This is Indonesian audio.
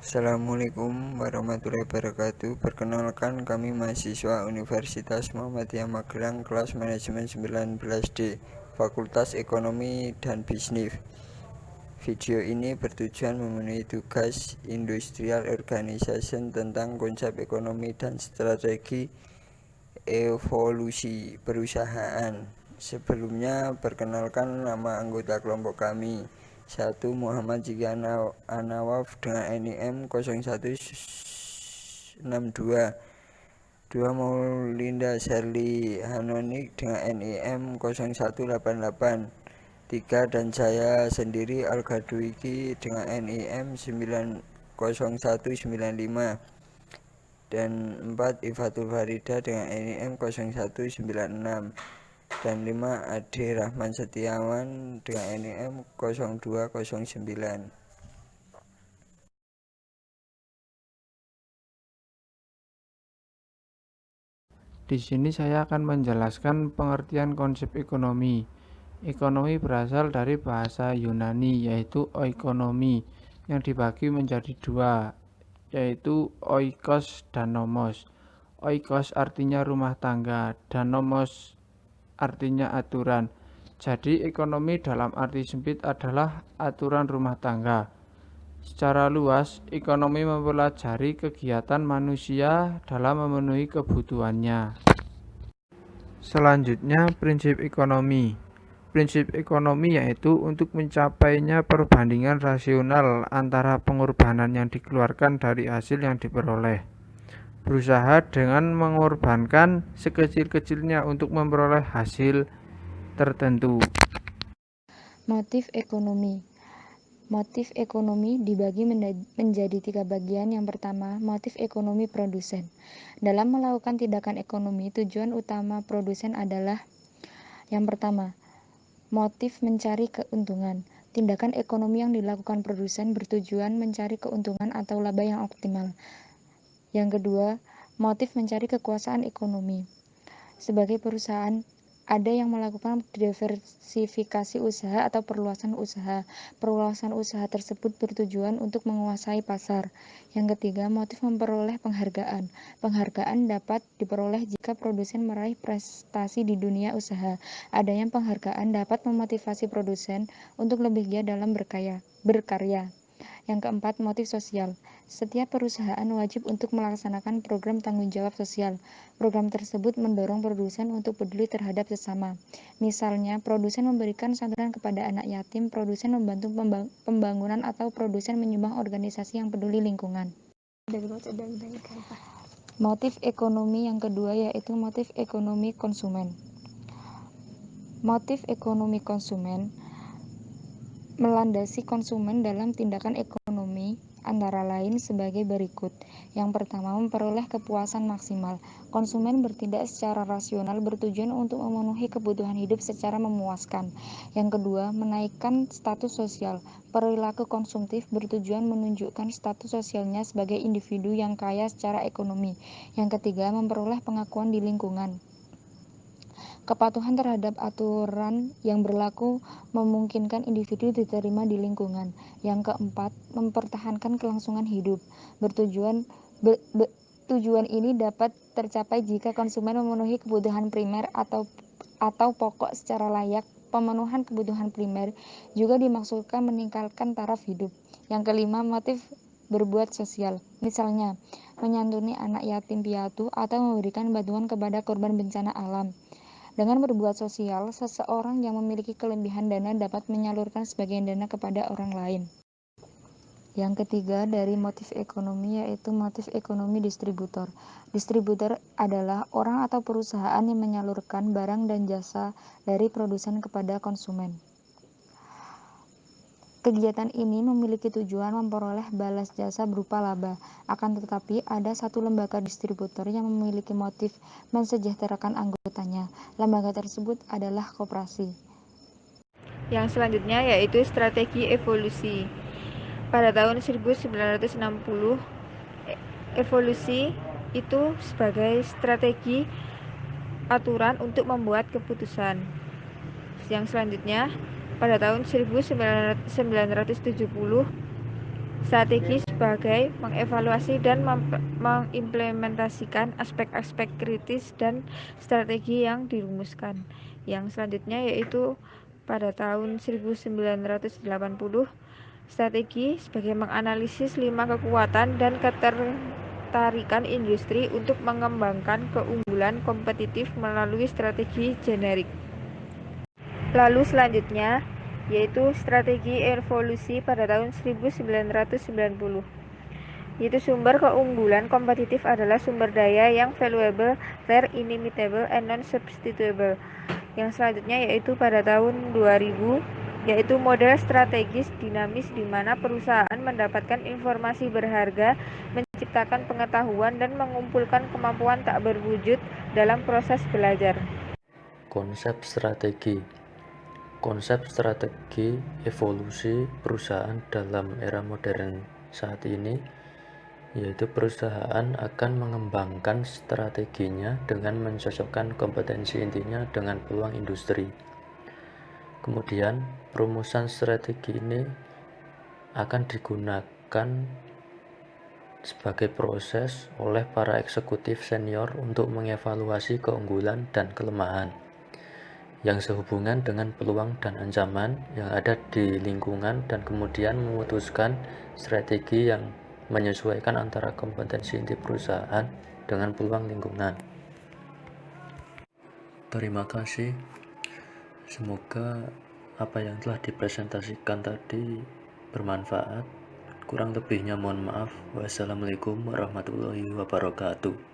Assalamualaikum warahmatullahi wabarakatuh. Perkenalkan, kami mahasiswa Universitas Muhammadiyah Magelang kelas manajemen 19D, Fakultas Ekonomi dan Bisnis. Video ini bertujuan memenuhi tugas Industrial Organization tentang konsep ekonomi dan strategi evolusi perusahaan. Sebelumnya, perkenalkan nama anggota kelompok kami. 1. Muhammad Ziki Anawaf dengan NIM 0162. 2. Maulinda Sherly Hanonik dengan NIM 0188. 3. Dan saya sendiri Al-Gadwiki dengan NIM 90195. Dan 4. Ifatul Farida dengan NIM 0196. Dan 5. Ade Rahman Setiawan dengan NIM 0209. Di sini saya akan menjelaskan pengertian konsep ekonomi. Ekonomi berasal dari bahasa Yunani, yaitu oikonomi, yang dibagi menjadi dua, yaitu oikos dan nomos. Oikos artinya rumah tangga, dan nomos artinya aturan. Jadi ekonomi dalam arti sempit adalah aturan rumah tangga. Secara luas, ekonomi mempelajari kegiatan manusia dalam memenuhi kebutuhannya. Selanjutnya, prinsip ekonomi. Prinsip ekonomi yaitu untuk mencapainya perbandingan rasional antara pengorbanan yang dikeluarkan dari hasil yang diperoleh. Berusaha dengan mengorbankan sekecil-kecilnya untuk memperoleh hasil tertentu. Motif ekonomi. Motif ekonomi dibagi menjadi 3 bagian. Yang pertama, motif ekonomi produsen. Dalam melakukan tindakan ekonomi, tujuan utama produsen adalah: yang pertama, motif mencari keuntungan. Tindakan ekonomi yang dilakukan produsen bertujuan mencari keuntungan atau laba yang optimal. Yang kedua, motif mencari kekuasaan ekonomi. Sebagai perusahaan, ada yang melakukan diversifikasi usaha atau perluasan usaha. Perluasan usaha tersebut bertujuan untuk menguasai pasar. Yang ketiga, motif memperoleh penghargaan. Penghargaan dapat diperoleh jika produsen meraih prestasi di dunia usaha. Adanya penghargaan dapat memotivasi produsen untuk lebih giat dalam berkarya. Yang keempat, motif sosial. Setiap perusahaan wajib untuk melaksanakan program tanggung jawab sosial. Program tersebut mendorong produsen untuk peduli terhadap sesama. Misalnya, produsen memberikan santunan kepada anak yatim, produsen membantu pembangunan, atau produsen menyumbang organisasi yang peduli lingkungan. Motif ekonomi yang kedua yaitu motif ekonomi konsumen. Motif ekonomi konsumen melandasi konsumen dalam tindakan ekonomi antara lain sebagai berikut. Yang pertama, memperoleh kepuasan maksimal. Konsumen bertindak secara rasional bertujuan untuk memenuhi kebutuhan hidup secara memuaskan. Yang kedua, menaikkan status sosial. Perilaku konsumtif bertujuan menunjukkan status sosialnya sebagai individu yang kaya secara ekonomi. Yang ketiga, memperoleh pengakuan di lingkungan. Kepatuhan terhadap aturan yang berlaku memungkinkan individu diterima di lingkungan. Yang keempat, mempertahankan kelangsungan hidup. Tujuan ini dapat tercapai jika konsumen memenuhi kebutuhan primer atau pokok secara layak. Pemenuhan kebutuhan primer juga dimaksudkan meningkatkan taraf hidup. Yang kelima, motif berbuat sosial. Misalnya, menyantuni anak yatim piatu atau memberikan bantuan kepada korban bencana alam. Dengan berbuat sosial, seseorang yang memiliki kelebihan dana dapat menyalurkan sebagian dana kepada orang lain. Yang ketiga dari motif ekonomi yaitu motif ekonomi distributor. Distributor adalah orang atau perusahaan yang menyalurkan barang dan jasa dari produsen kepada konsumen. Kegiatan ini memiliki tujuan memperoleh balas jasa berupa laba. Akan tetapi, ada satu lembaga distributor yang memiliki motif mensejahterakan anggotanya. Lembaga tersebut adalah koperasi. Yang selanjutnya yaitu strategi evolusi. Pada tahun 1960, evolusi itu sebagai strategi aturan untuk membuat keputusan. Yang selanjutnya, pada tahun 1970, Strategi sebagai mengevaluasi dan mengimplementasikan aspek-aspek kritis dan strategi yang dirumuskan. Yang selanjutnya yaitu pada tahun 1980, strategi sebagai menganalisis 5 kekuatan dan ketertarikan industri untuk mengembangkan keunggulan kompetitif melalui strategi generik. Lalu selanjutnya yaitu strategi evolusi pada tahun 1990, yaitu sumber keunggulan kompetitif adalah sumber daya yang valuable, rare, inimitable, and non-substitutable. Yang selanjutnya yaitu pada tahun 2000, yaitu model strategis dinamis di mana perusahaan mendapatkan informasi berharga, menciptakan pengetahuan, dan mengumpulkan kemampuan tak berwujud dalam proses belajar. Konsep strategi evolusi perusahaan dalam era modern saat ini, yaitu perusahaan akan mengembangkan strateginya dengan mencocokkan kompetensi intinya dengan peluang industri. Kemudian, perumusan strategi ini akan digunakan sebagai proses oleh para eksekutif senior untuk mengevaluasi keunggulan dan kelemahan yang sehubungan dengan peluang dan ancaman yang ada di lingkungan, dan kemudian memutuskan strategi yang menyesuaikan antara kompetensi inti perusahaan dengan peluang lingkungan. Terima kasih. Semoga apa yang telah dipresentasikan tadi bermanfaat. Kurang lebihnya mohon maaf. Wassalamualaikum warahmatullahi wabarakatuh.